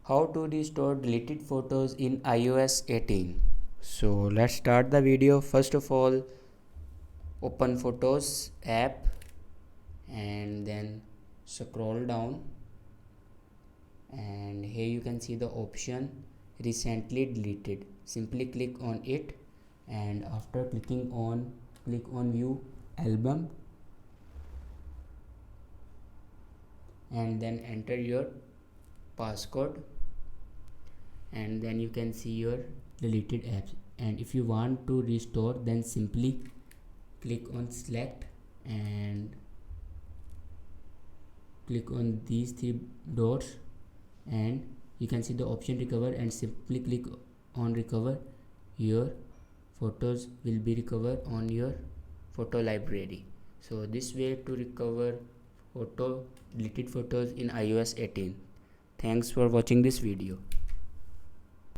How to restore deleted photos in iOS 18. So let's start the video. First of all, open Photos app and then scroll down, and here you can see the option recently deleted. Simply click on it, and after clicking on, click on view album, and then enter your passcode, and then you can see your deleted apps. And if you want to restore, then simply click on select and click on these three dots, and you can see the option recover, and simply click on recover. Your photos will be recovered on your photo library. So this way to recover deleted photos in iOS 18. Thanks for watching this video.